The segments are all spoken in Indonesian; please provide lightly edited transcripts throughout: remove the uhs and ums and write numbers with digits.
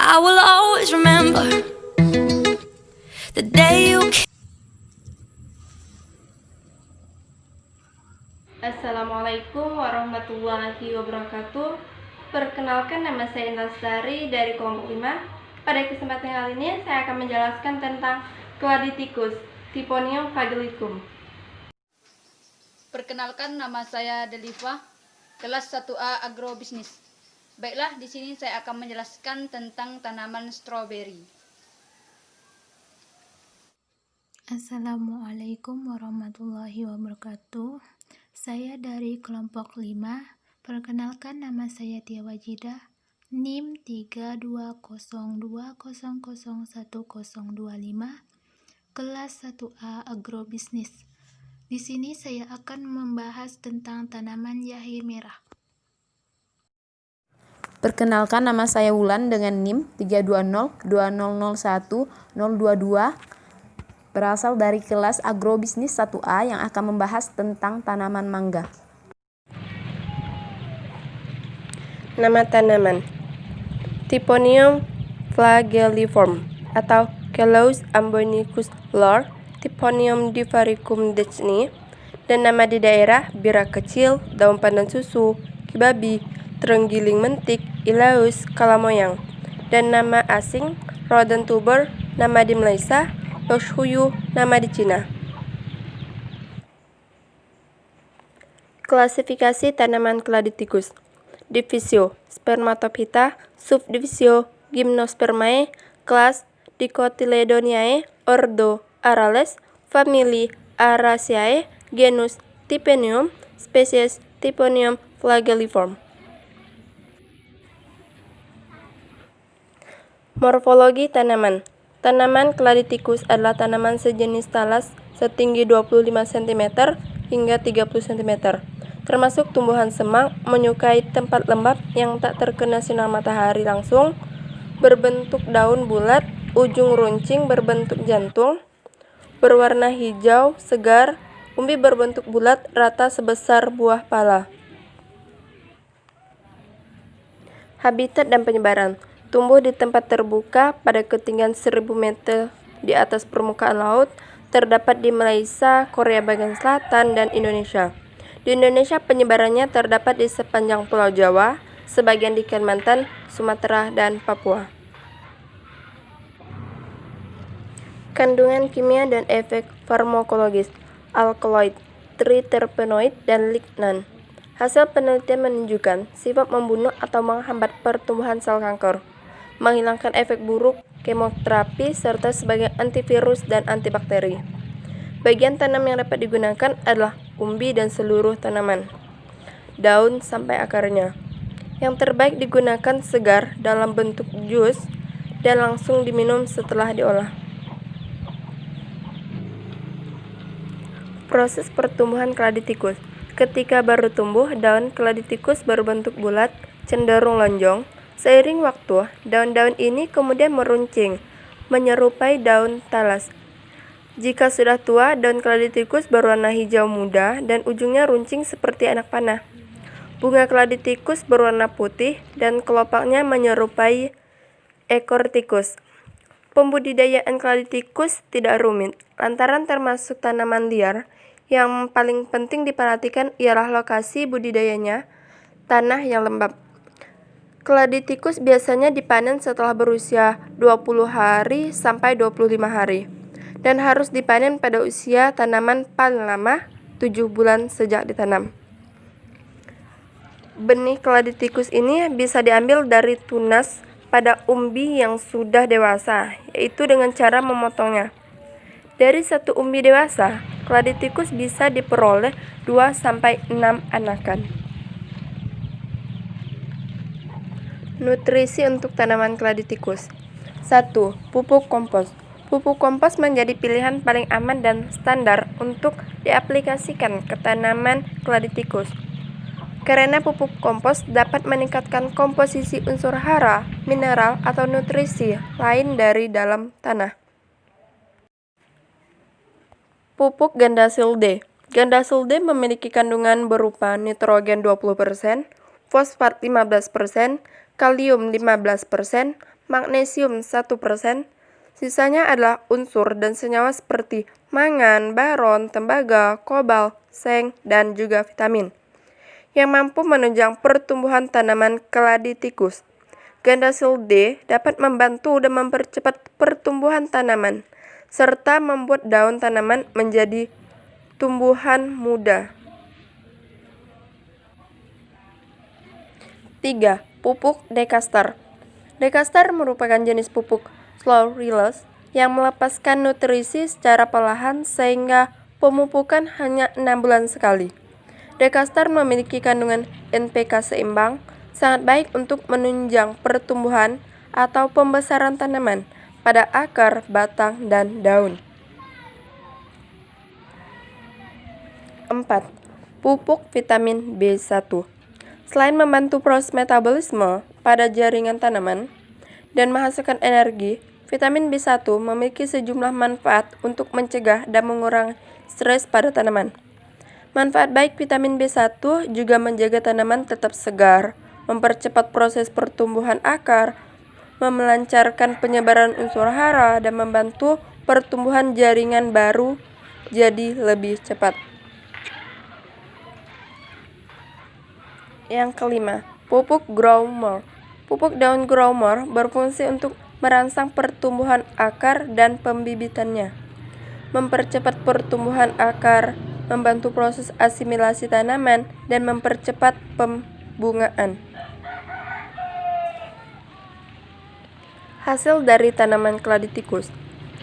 I will always remember the day you came. Assalamualaikum warahmatullahi wabarakatuh. Perkenalkan, nama saya Indah Lestari dari kelompok 5. Pada kesempatan kali ini saya akan menjelaskan tentang Claditichus, Typhonium fagilicum. Perkenalkan, nama saya Deliva, kelas 1A Agrobisnis. Baiklah, di sini saya akan menjelaskan tentang tanaman stroberi. Assalamualaikum warahmatullahi wabarakatuh. Saya dari kelompok 5. Perkenalkan, nama saya Tia Wajidah, NIM 3202001025, kelas 1A Agrobisnis. Di sini saya akan membahas tentang tanaman jahe merah. Perkenalkan, nama saya Wulan dengan NIM 32020010022, berasal dari kelas Agrobisnis 1A yang akan membahas tentang tanaman mangga. Nama tanaman Typhonium flagelliform atau Caloes ambonicus Lor. Typhonium divaricum Dechni, dan nama di daerah bira kecil, daun pandan susu, kibabi, terenggiling mentik, ilaus, kalamoyang, dan nama asing Rhodon tuber, nama di Malaysia Loshuyu, nama di Cina. Klasifikasi tanaman Claditichus. Divisio Spermatophyta, subdivisio Gymnospermae, kelas Dicotyledoniae, ordo Arales, famili Araceae, genus Typhonium, spesies Typhonium flagelliform. Morfologi tanaman. Tanaman Claditichus adalah tanaman sejenis talas setinggi 25 cm hingga 30 cm. Termasuk tumbuhan semang, menyukai tempat lembab yang tak terkena sinar matahari langsung, berbentuk daun bulat, ujung runcing berbentuk jantung, berwarna hijau segar, umbi berbentuk bulat rata sebesar buah pala. Habitat dan penyebaran. Tumbuh di tempat terbuka pada ketinggian 1000 meter di atas permukaan laut, terdapat di Malaysia, Korea bagian selatan, dan Indonesia. Di Indonesia penyebarannya terdapat di sepanjang Pulau Jawa, sebagian di Kalimantan, Sumatera, dan Papua. Kandungan kimia dan efek farmakologis, alkaloid, triterpenoid, dan lignan. Hasil penelitian menunjukkan sifat membunuh atau menghambat pertumbuhan sel kanker, menghilangkan efek buruk kemoterapi, serta sebagai antivirus dan antibakteri. Bagian tanam yang dapat digunakan adalah umbi dan seluruh tanaman, daun sampai akarnya. Yang terbaik digunakan segar dalam bentuk jus dan langsung diminum setelah diolah. Proses pertumbuhan Claditichus. Ketika baru tumbuh, daun Claditichus berbentuk bulat, cenderung lonjong. Seiring waktu, daun-daun ini kemudian meruncing, menyerupai daun talas. Jika sudah tua, daun Claditichus berwarna hijau muda dan ujungnya runcing seperti anak panah. Bunga Claditichus berwarna putih dan kelopaknya menyerupai ekor tikus. Pembudidayaan Claditichus tidak rumit, lantaran termasuk tanaman liar. Yang paling penting diperhatikan ialah lokasi budidayanya, tanah yang lembab. Claditichus biasanya dipanen setelah berusia 20 hari sampai 25 hari. Dan harus dipanen pada usia tanaman paling lama 7 bulan sejak ditanam. Benih Claditichus ini bisa diambil dari tunas pada umbi yang sudah dewasa, yaitu dengan cara memotongnya. Dari satu umbi dewasa, Claditichus bisa diperoleh 2-6 anakan. Nutrisi untuk tanaman Claditichus. 1. Pupuk kompos. Pupuk kompos menjadi pilihan paling aman dan standar untuk diaplikasikan ke tanaman Claditichus. Karena pupuk kompos dapat meningkatkan komposisi unsur hara, mineral, atau nutrisi lain dari dalam tanah. Pupuk Gandasil D. Gandasil D memiliki kandungan berupa nitrogen 20%, fosfat 15%, kalium 15%, magnesium 1%, sisanya adalah unsur dan senyawa seperti mangan, baron, tembaga, kobalt, seng, dan juga vitamin yang mampu menunjang pertumbuhan tanaman keladi tikus. Gandasil D dapat membantu dan mempercepat pertumbuhan tanaman, serta membuat daun tanaman menjadi tumbuhan muda. 3. Pupuk dekastar. Dekastar merupakan jenis pupuk slow release yang melepaskan nutrisi secara perlahan sehingga pemupukan hanya 6 bulan sekali. Dekastar memiliki kandungan NPK seimbang, sangat baik untuk menunjang pertumbuhan atau pembesaran tanaman pada akar, batang, dan daun. 4. Pupuk vitamin B1. Selain membantu proses metabolisme pada jaringan tanaman dan menghasilkan energi, vitamin B1 memiliki sejumlah manfaat untuk mencegah dan mengurangi stres pada tanaman. Manfaat baik vitamin B1 juga menjaga tanaman tetap segar, mempercepat proses pertumbuhan akar, melancarkan penyebaran unsur hara, dan membantu pertumbuhan jaringan baru jadi lebih cepat. Yang kelima, pupuk growmer. Pupuk daun growmer berfungsi untuk merangsang pertumbuhan akar dan pembibitannya, mempercepat pertumbuhan akar, membantu proses asimilasi tanaman, dan mempercepat pembungaan. Hasil dari tanaman keladi tikus.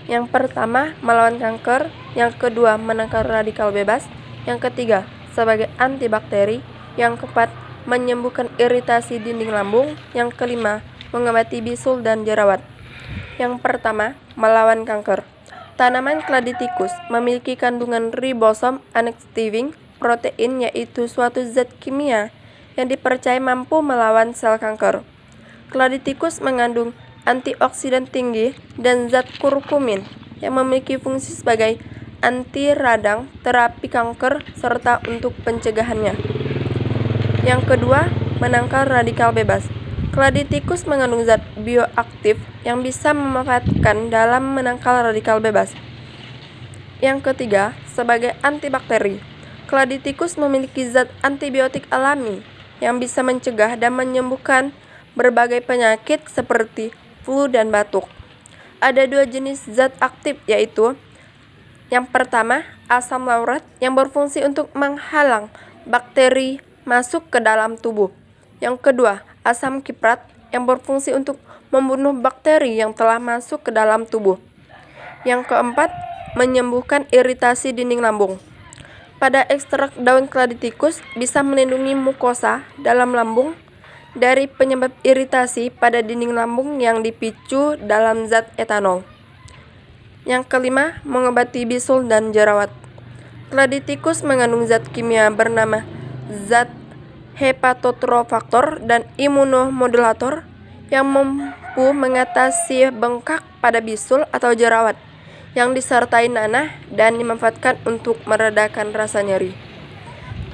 Yang pertama, melawan kanker. Yang kedua, menangkal radikal bebas. Yang ketiga, sebagai antibakteri. Yang keempat, menyembuhkan iritasi dinding lambung. Yang kelima, mengobati bisul dan jerawat. Yang pertama, melawan kanker. Tanaman keladi tikus memiliki kandungan ribosom unactivating protein, yaitu suatu zat kimia yang dipercaya mampu melawan sel kanker. Keladi tikus mengandung antioksidan tinggi dan zat kurkumin yang memiliki fungsi sebagai anti radang, terapi kanker, serta untuk pencegahannya. Yang kedua, menangkal radikal bebas. Keladi tikus mengandung zat bioaktif yang bisa memanfaatkan dalam menangkal radikal bebas. Yang ketiga, sebagai antibakteri. Keladi tikus memiliki zat antibiotik alami yang bisa mencegah dan menyembuhkan berbagai penyakit seperti flu dan batuk. Ada dua jenis zat aktif, yaitu yang pertama, asam laurat yang berfungsi untuk menghalang bakteri masuk ke dalam tubuh. Yang kedua, asam kiprat yang berfungsi untuk membunuh bakteri yang telah masuk ke dalam tubuh. Yang keempat, menyembuhkan iritasi dinding lambung. Pada ekstrak daun keladi tikus bisa melindungi mukosa dalam lambung dari penyebab iritasi pada dinding lambung yang dipicu dalam zat etanol. Yang kelima, mengobati bisul dan jerawat. Keladi tikus mengandung zat kimia bernama zat hepatotrofaktor dan imunomodulator yang mampu mengatasi bengkak pada bisul atau jerawat yang disertai nanah dan dimanfaatkan untuk meredakan rasa nyeri.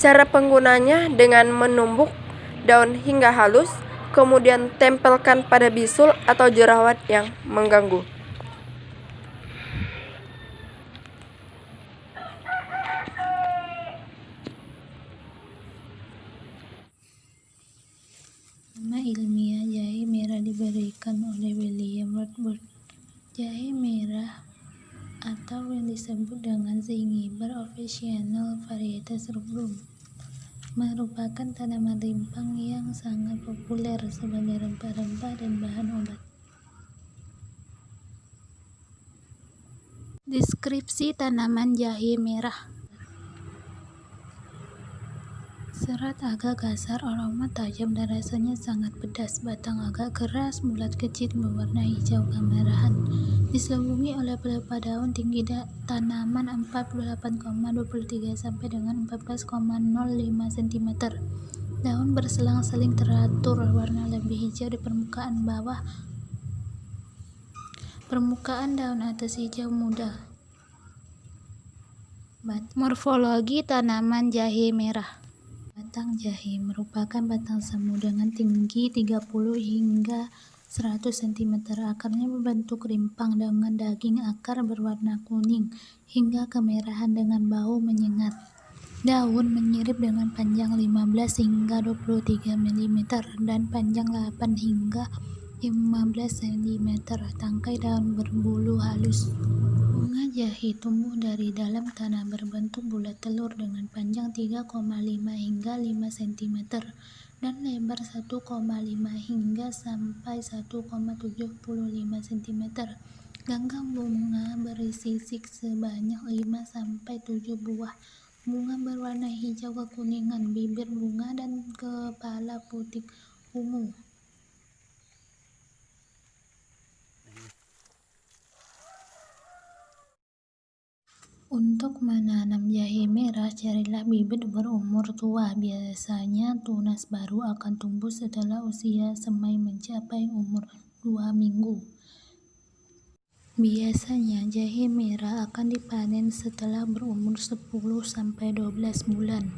Cara penggunanya dengan menumbuk daun hingga halus, kemudian tempelkan pada bisul atau jerawat yang mengganggu. Nama ilmiah jahe merah diberikan oleh William Rothbard. Jahe merah atau yang disebut dengan Zingiber officinale varietas rubrum merupakan tanaman rimpang yang sangat populer sebagai rempah-rempah dan bahan obat. Deskripsi tanaman jahe merah. Serat agak kasar, aroma tajam dan rasanya sangat pedas. Batang agak keras, bulat kecil berwarna hijau kemerahan. Diselubungi oleh pelepah daun tinggi tanaman 48,23 sampai dengan 14,05 cm. Daun berselang-seling teratur, warna lebih hijau di permukaan bawah. Permukaan daun atas hijau muda. Morfologi tanaman jahe merah. Batang jahe merupakan batang semu dengan tinggi 30 hingga 100 cm. Akarnya berbentuk rimpang dengan daging akar berwarna kuning hingga kemerahan dengan bau menyengat. Daun menyirip dengan panjang 15 hingga 23 mm dan panjang 8 hingga 15 cm. Tangkai daun berbulu halus. Bunga jahe tumbuh dari dalam tanah berbentuk bulat telur dengan panjang 3,5 hingga 5 cm dan lebar 1,5 hingga sampai 1,75 cm. Ganggang bunga bersisik sebanyak 5 sampai 7 buah. Bunga berwarna hijau kekuningan, bibir bunga dan kepala putih ungu. Untuk menanam jahe merah, carilah bibit berumur tua. Biasanya tunas baru akan tumbuh setelah usia semai mencapai umur 2 minggu. Biasanya jahe merah akan dipanen setelah berumur 10-12 bulan.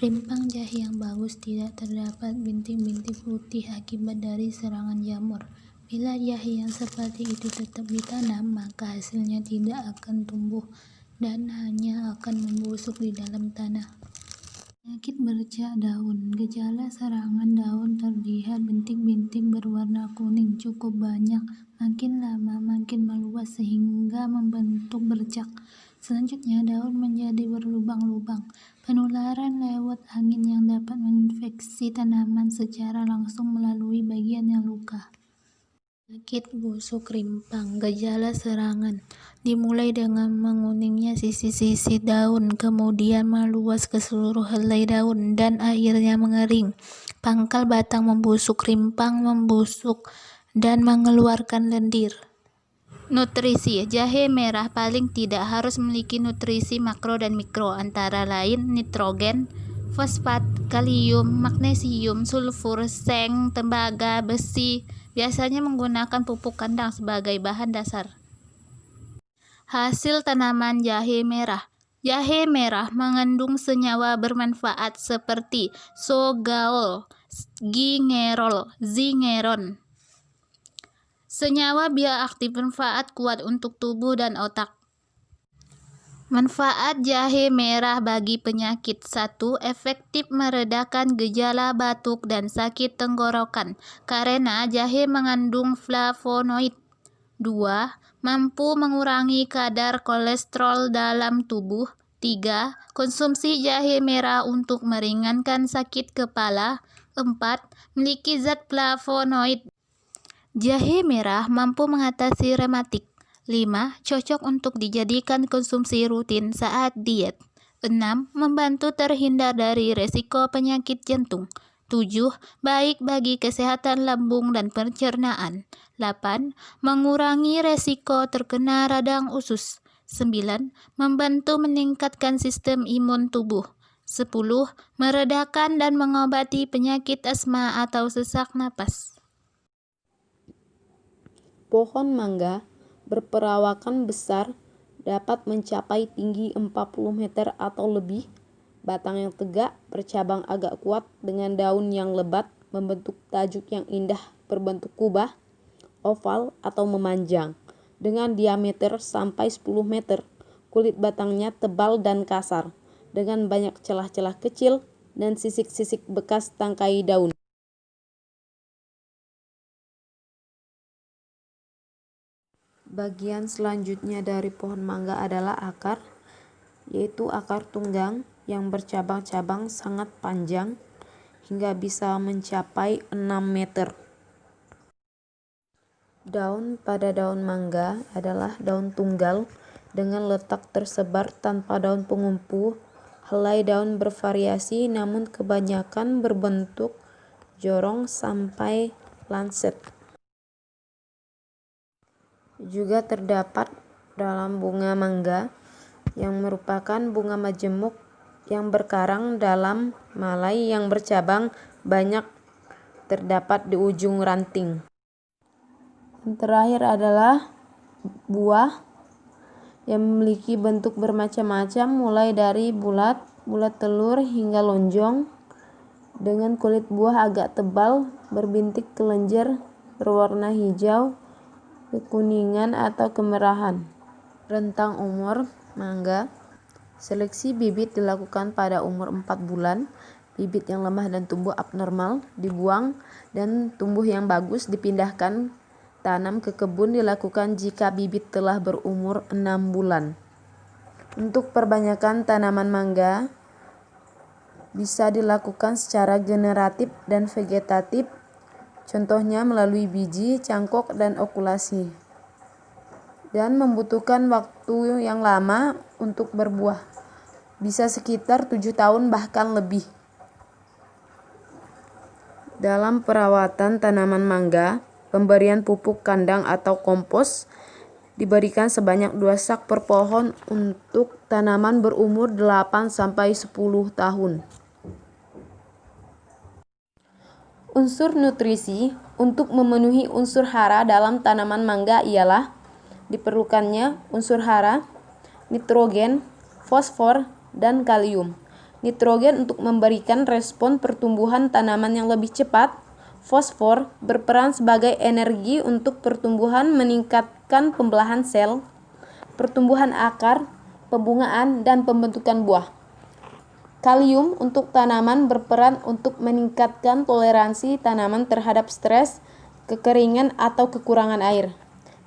Rimpang jahe yang bagus tidak terdapat bintik-bintik putih akibat dari serangan jamur. Bila jahe yang seperti itu tetap ditanam, maka hasilnya tidak akan tumbuh dan hanya akan membusuk di dalam tanah. Penyakit bercak daun. Gejala serangan daun terlihat bintik-bintik berwarna kuning cukup banyak, makin lama makin meluas sehingga membentuk bercak. Selanjutnya daun menjadi berlubang-lubang. Penularan lewat angin yang dapat menginfeksi tanaman secara langsung melalui bagian yang luka. Penyakit busuk rimpang. Gejala serangan dimulai dengan menguningnya sisi-sisi daun, kemudian meluas ke seluruh helai daun, dan akhirnya mengering. Pangkal batang membusuk, rimpang membusuk, dan mengeluarkan lendir. Nutrisi. Jahe merah paling tidak harus memiliki nutrisi makro dan mikro, antara lain nitrogen, fosfat, kalium, magnesium, sulfur, seng, tembaga, besi. Biasanya menggunakan pupuk kandang sebagai bahan dasar. Hasil tanaman jahe merah. Jahe merah mengandung senyawa bermanfaat seperti sogaol, gingerol, zingeron. Senyawa bioaktif bermanfaat kuat untuk tubuh dan otak. Manfaat jahe merah bagi penyakit. 1. Efektif meredakan gejala batuk dan sakit tenggorokan karena jahe mengandung flavonoid. 2. Mampu mengurangi kadar kolesterol dalam tubuh. 3. Konsumsi jahe merah untuk meringankan sakit kepala. 4. Memiliki zat flavonoid. Jahe merah mampu mengatasi rematik. 5. Cocok untuk dijadikan konsumsi rutin saat diet. 6. Membantu terhindar dari resiko penyakit jantung. 7. Baik bagi kesehatan lambung dan pencernaan. 8. Mengurangi resiko terkena radang usus. 9. Membantu meningkatkan sistem imun tubuh. 10. Meredakan dan mengobati penyakit asma atau sesak napas. Pohon mangga berperawakan besar, dapat mencapai tinggi 40 meter atau lebih. Batang yang tegak, bercabang agak kuat dengan daun yang lebat, membentuk tajuk yang indah berbentuk kubah, oval atau memanjang, dengan diameter sampai 10 meter. Kulit batangnya tebal dan kasar, dengan banyak celah-celah kecil dan sisik-sisik bekas tangkai daun. Bagian selanjutnya dari pohon mangga adalah akar, yaitu akar tunggang yang bercabang-cabang sangat panjang hingga bisa mencapai 6 meter. Daun pada daun mangga adalah daun tunggal dengan letak tersebar tanpa daun pengumpu. Helai daun bervariasi namun kebanyakan berbentuk jorong sampai lancet. Juga terdapat dalam bunga mangga yang merupakan bunga majemuk yang berkarang dalam malai yang bercabang banyak terdapat di ujung ranting. Yang terakhir adalah buah yang memiliki bentuk bermacam-macam mulai dari bulat telur hingga lonjong dengan kulit buah agak tebal berbintik kelenjar berwarna hijau, kekuningan atau kemerahan. Rentang umur mangga. Seleksi bibit dilakukan pada umur 4 bulan. Bibit yang lemah dan tumbuh abnormal dibuang dan tumbuh yang bagus dipindahkan. Tanam ke kebun dilakukan jika bibit telah berumur 6 bulan. Untuk perbanyakan tanaman mangga bisa dilakukan secara generatif dan vegetatif, contohnya melalui biji, cangkok, dan okulasi, dan membutuhkan waktu yang lama untuk berbuah, bisa sekitar 7 tahun bahkan lebih. Dalam perawatan tanaman mangga, pemberian pupuk kandang atau kompos diberikan sebanyak 2 sak per pohon untuk tanaman berumur 8-10 tahun. Unsur nutrisi untuk memenuhi unsur hara dalam tanaman mangga ialah diperlukannya unsur hara, nitrogen, fosfor, dan kalium. Nitrogen untuk memberikan respon pertumbuhan tanaman yang lebih cepat. Fosfor berperan sebagai energi untuk pertumbuhan, meningkatkan pembelahan sel, pertumbuhan akar, pembungaan, dan pembentukan buah. Kalium untuk tanaman berperan untuk meningkatkan toleransi tanaman terhadap stres, kekeringan, atau kekurangan air.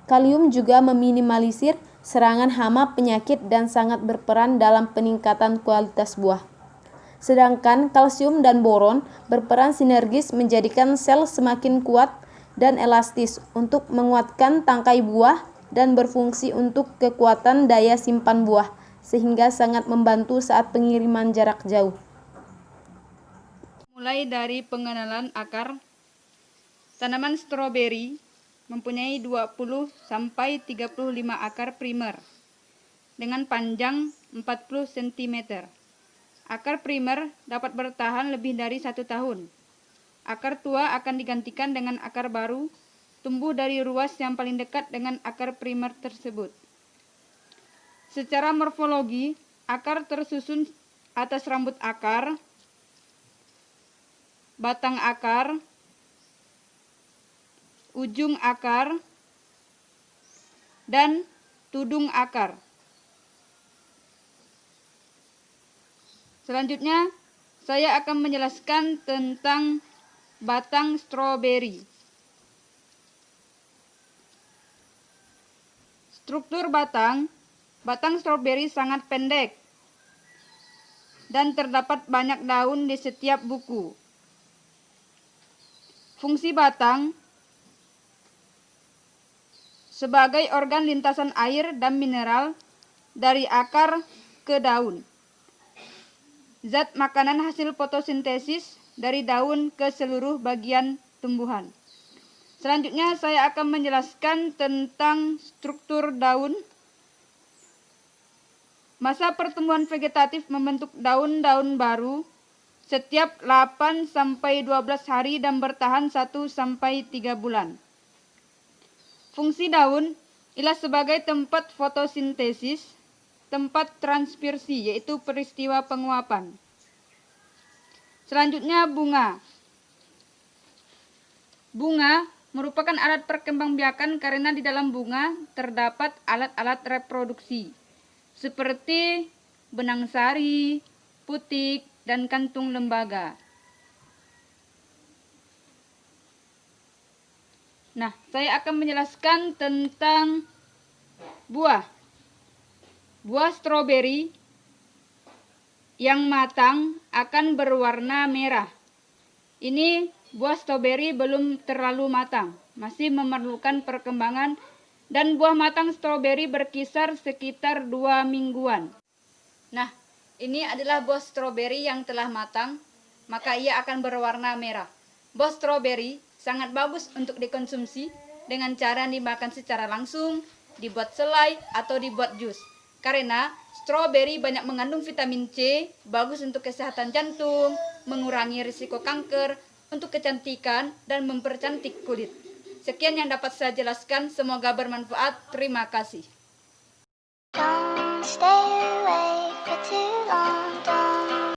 Kalium juga meminimalisir serangan hama, penyakit, dan sangat berperan dalam peningkatan kualitas buah. Sedangkan kalsium dan boron berperan sinergis menjadikan sel semakin kuat dan elastis untuk menguatkan tangkai buah dan berfungsi untuk kekuatan daya simpan buah, sehingga sangat membantu saat pengiriman jarak jauh. Mulai dari pengenalan akar, tanaman stroberi mempunyai 20-35 akar primer dengan panjang 40 cm. Akar primer dapat bertahan lebih dari 1 tahun. Akar tua akan digantikan dengan akar baru, tumbuh dari ruas yang paling dekat dengan akar primer tersebut. Secara morfologi, akar tersusun atas rambut akar, batang akar, ujung akar, dan tudung akar. Selanjutnya, saya akan menjelaskan tentang batang stroberi. Struktur batang stroberi sangat pendek dan terdapat banyak daun di setiap buku. Fungsi batang sebagai organ lintasan air dan mineral dari akar ke daun. Zat makanan hasil fotosintesis dari daun ke seluruh bagian tumbuhan. Selanjutnya saya akan menjelaskan tentang struktur daun. Masa pertumbuhan vegetatif membentuk daun-daun baru setiap 8-12 hari dan bertahan 1-3 bulan. Fungsi daun ialah sebagai tempat fotosintesis, tempat transpirasi, yaitu peristiwa penguapan. Selanjutnya bunga. Bunga merupakan alat perkembangbiakan karena di dalam bunga terdapat alat-alat reproduksi seperti benang sari, putik, dan kantung lembaga. Nah, saya akan menjelaskan tentang buah. Buah stroberi yang matang akan berwarna merah. Ini buah stroberi belum terlalu matang, masih memerlukan perkembangan, dan buah matang stroberi berkisar sekitar 2 mingguan. Nah, ini adalah buah stroberi yang telah matang, maka ia akan berwarna merah. Buah stroberi sangat bagus untuk dikonsumsi dengan cara dimakan secara langsung, dibuat selai, atau dibuat jus. Karena stroberi banyak mengandung vitamin C, bagus untuk kesehatan jantung, mengurangi risiko kanker, untuk kecantikan, dan mempercantik kulit. Sekian yang dapat saya jelaskan, semoga bermanfaat. Terima kasih. Don't stay away.